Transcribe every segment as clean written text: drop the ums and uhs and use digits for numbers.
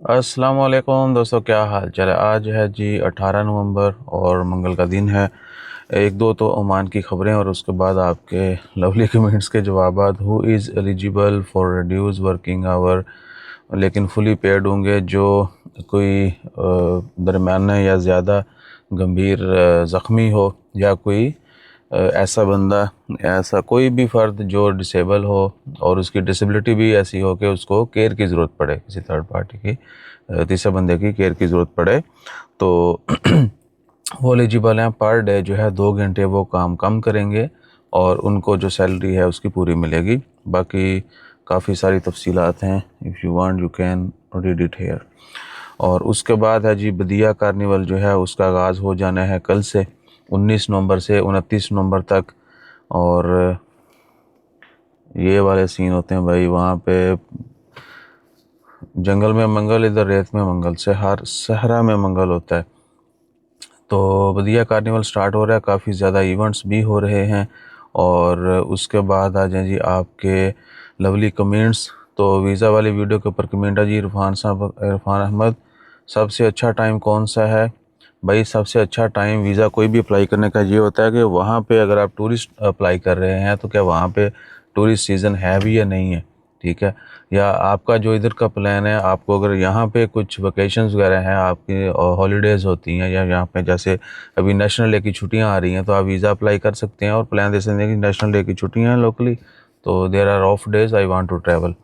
अस्सलाम वालेकुम दोस्तों, क्या हाल चाल है। आज है जी 18 नवंबर और मंगल का दिन है। एक दो तो ओमान की खबरें और उसके बाद आपके लवली कमेंट्स के जवाबात। Who is eligible for reduce working hour, लेकिन फुली पेड होंगे जो कोई दरमियाना या ज़्यादा गंभीर ज़ख्मी हो, या कोई ऐसा बंदा, ऐसा कोई भी फ़र्द जो डिसेबल हो और उसकी डिसेबिलिटी भी ऐसी हो कि उसको केयर की ज़रूरत पड़े, किसी थर्ड पार्टी की, तीसरे बंदे की केयर की ज़रूरत पड़े, तो वो एलिजिबल हैं। पर डे जो है 2 घंटे वो काम कम करेंगे और उनको जो सैलरी है उसकी पूरी मिलेगी। बाकी काफ़ी सारी तफसीलात हैं, if you want you can read it here. और उसके बाद है जी बदिया कार्निवल जो है उसका आगाज़ हो जाना है कल से, 19 नवंबर से 29 नवंबर तक। और ये वाले सीन होते हैं भाई, वहाँ पे जंगल में मंगल, इधर रेत में मंगल, सहरा में मंगल होता है। तो बदिया कार्निवल स्टार्ट हो रहा है, काफ़ी ज़्यादा इवेंट्स भी हो रहे हैं। और उसके बाद आ जाए जी आपके लवली कमेंट्स। तो वीज़ा वाली वीडियो के ऊपर कमेंट है जी, इरफान अहमद, सबसे अच्छा टाइम कौन सा है। भाई सबसे अच्छा टाइम वीज़ा कोई भी अप्लाई करने का ये होता है कि वहाँ पे अगर आप टूरिस्ट अप्लाई कर रहे हैं तो क्या वहाँ पे टूरिस्ट सीज़न है भी या नहीं है, ठीक है। या आपका जो इधर का प्लान है, आपको अगर यहाँ पे कुछ वेकेशंस वगैरह हैं, आपकी हॉलीडेज़ होती हैं, या यहाँ पे जैसे अभी नेशनल डे की छुट्टियाँ आ रही हैं, तो आप वीज़ा अप्लाई कर सकते हैं और प्लान दे सकते हैं कि नेशनल डे की छुट्टियाँ हैं लोकली, तो there are off days I want to travel.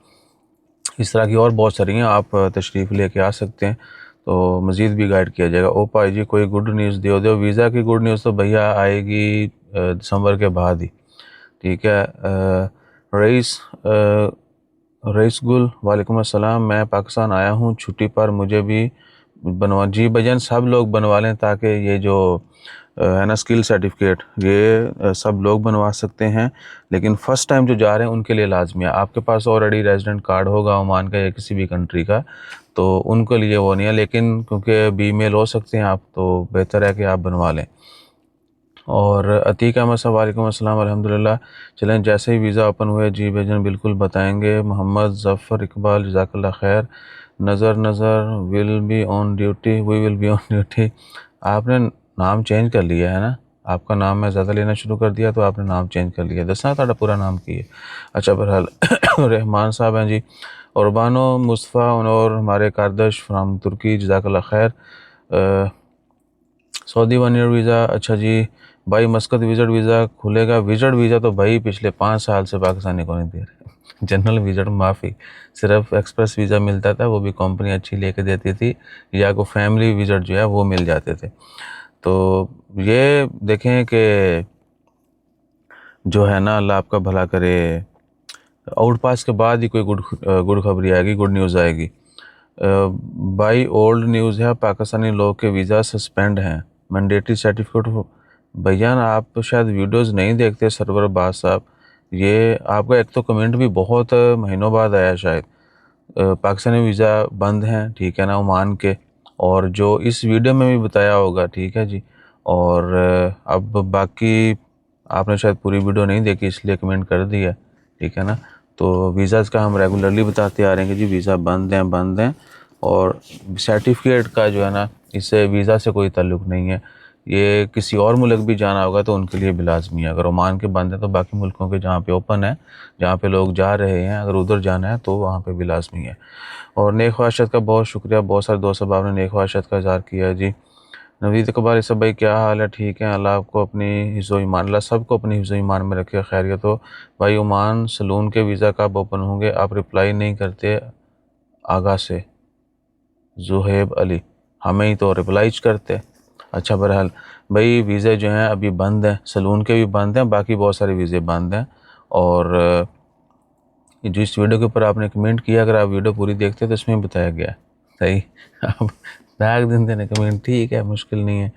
इस तरह की और बहुत सारी हैं, आप तशरीफ़ लेके आ सकते हैं तो मज़ीद भी गाइड किया जाएगा। ओ भाई जी कोई गुड न्यूज़ दो वीज़ा की गुड न्यूज़ तो भैया आएगी दिसंबर के बाद ही, ठीक है। रईस गुल, वालेकुम अस्सलाम, मैं पाकिस्तान आया हूँ छुट्टी पर, मुझे भी बनवा जी भजन, सब लोग बनवा लें ताकि ये जो है ना स्किल सर्टिफिकेट, ये सब लोग बनवा सकते हैं, लेकिन फ़र्स्ट टाइम जो जा रहे हैं उनके लिए लाजमी है। आपके पास ऑलरेडी रेजिडेंट कार्ड होगा ओमान का या किसी भी कंट्री का, तो उनके लिए वो नहीं है, लेकिन क्योंकि बी मेल हो सकते हैं आप, तो बेहतर है कि आप बनवा लें। और अतीक अहमद साहब, वालेकुम अस्सलाम, अल्हम्दुलिल्लाह, चलें जैसे ही वीज़ा ओपन हुए जी भेजन बिल्कुल बताएंगे। मोहम्मद ज़फ़र इकबाल, जज़ाकल्लाह खैर। नज़र नज़र will be on duty, we will be on duty. आपने नाम चेंज कर लिया है ना, आपका नाम मैं ज़्यादा लेना शुरू कर दिया तो आपने नाम चेंज कर लिया। दसना ਤੁਹਾਡਾ पूरा नाम की है। अच्छा बहरहाल रहमान साहब हैं जी, उर्बानो मुस्तफ़ा और हमारे कारदश फ्राम तुर्की, जज़ाकल्लाह खैर। सऊदी 1 ईयर वीज़ा, अच्छा जी। भाई मस्कत विज़िट वीज़ा खुलेगा। विज़िट वीज़ा तो भाई पिछले 5 साल से पाकिस्तानी को नहीं दे रहे। जनरल विज़िट माफ़ी, सिर्फ एक्सप्रेस वीज़ा मिलता था, वो भी कंपनी अच्छी लेके देती थी, या को फैमिली विज़िट जो है वो मिल जाते थे। तो ये देखें कि जो है ना, अल्लाह आपका भला करे, आउट पास के बाद ही कोई गुड खबरी आएगी, गुड न्यूज़ आएगी। भाई ओल्ड न्यूज़ है, पाकिस्तानी लोग के वीज़ा सस्पेंड हैं, मैंडेटरी सर्टिफिकेट। भैया ना आप तो शायद वीडियोस नहीं देखते सरवर अब्बास साहब, ये आपका एक तो कमेंट भी बहुत महीनों बाद आया शायद। पाकिस्तानी वीज़ा बंद हैं, ठीक है ना, ओमान के, और जो इस वीडियो में भी बताया होगा, ठीक है जी। और अब बाकी आपने शायद पूरी वीडियो नहीं देखी इसलिए कमेंट कर दिया, ठीक है ना। तो वीज़ाज़ का हम रेगुलरली बताते आ रहे हैं कि जी वीज़ा बंद हैं, बंद हैं। और सर्टिफिकेट का जो है ना, इससे वीज़ा से कोई ताल्लुक़ नहीं है। ये किसी और मुल्क भी जाना होगा तो उनके लिए भी लाजमी है। अगर ओमान के बंद है तो बाकी मुल्कों के जहाँ पे ओपन है, जहाँ पे लोग जा रहे हैं, अगर उधर जाना है तो वहाँ पे भी लाजमी है। और नेक ख्वाहिशात का बहुत शुक्रिया, बहुत सारे दोस्त साहब आपने नेक ख्वाहिशात का इज़हार किया है जी। नवीद इकबाल, इस भाई क्या हाल है, ठीक है, अल्लाह आपको अपनी हिफ्ज़ ईमान, अल्लाह सबको अपनी हिफ्ज़ ईमान में रखे, खैरियत हो। भाई ओमान सलून के वीज़ा कब ओपन होंगे, आप रिप्लाई नहीं करते आगा से। ज़ुहैब अली, हमें ही तो रिप्लाईज करते। अच्छा बहरहाल भाई वीज़े जो हैं अभी बंद हैं, सलून के भी बंद हैं, बाकी बहुत सारे वीज़े बंद हैं। और जिस वीडियो के ऊपर आपने कमेंट किया, अगर आप वीडियो पूरी देखते तो इसमें बताया गया है, सही। आप बैग दिन देने कमेंट, ठीक है, मुश्किल नहीं है।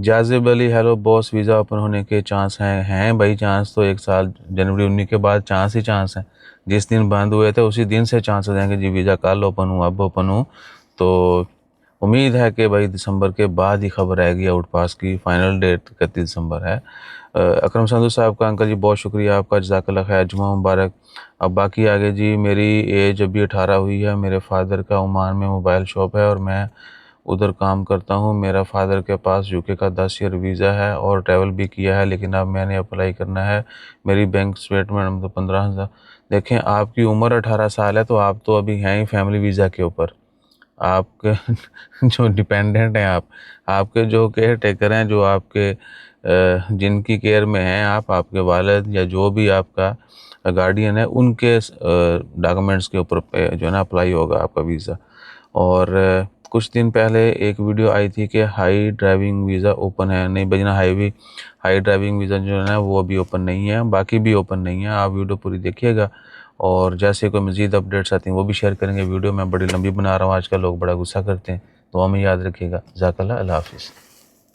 Jazib Ali, hello boss, visa open होने के चांस हैं भाई, चांस तो 1 साल जनवरी 19 के बाद चांस ही चांस हैं। जिस दिन बंद हुए थे उसी दिन से चांस हो जाएंगे जी वीज़ा कल ओपन हो, अब ओपन हो। तो उम्मीद है कि भाई दिसंबर के बाद ही खबर आएगी आउट पास की, फाइनल डेट 31 दिसंबर है। अकरम संधू साहब का अंकल जी बहुत शुक्रिया आपका, जज़ाकल्लाह खैर, जुमा मुबारक। अब बाकी आगे जी, मेरी एज अभी 18 हुई है। मेरे फादर का ओमान में मोबाइल शॉप है और मैं उधर काम करता हूँ। मेरा फादर के पास यूके का 10 ईयर वीज़ा है और ट्रैवल भी किया है, लेकिन अब मैंने अप्लाई करना है। मेरी बैंक स्टेटमेंट तो 15,000। देखें, आपकी उम्र 18 साल है तो आप तो अभी हैं ही फैमिली वीज़ा के ऊपर। आपके जो डिपेंडेंट हैं, आपके जो केयर टेकर हैं, जो आपके जिनकी केयर में हैं आप, आपके वालिद या जो भी आपका गार्डियन है, उनके डॉक्यूमेंट्स के ऊपर जो है ना अप्लाई होगा आपका वीज़ा। और कुछ दिन पहले एक वीडियो आई थी कि हाई ड्राइविंग वीज़ा ओपन है, नहीं बजना, हाई ड्राइविंग वीज़ा जो है ना वो अभी ओपन नहीं है, बाकी भी ओपन नहीं है। आप वीडियो पूरी देखिएगा और जैसे कोई मज़ीद अपडेट्स आती हैं वो भी शेयर करेंगे। वीडियो मैं बड़ी लंबी बना रहा हूँ, आजकल लोग बड़ा गुस्सा करते हैं, तो हमें याद रखिएगा। जज़ाकल्लाह, अल्लाह हाफ़िज़।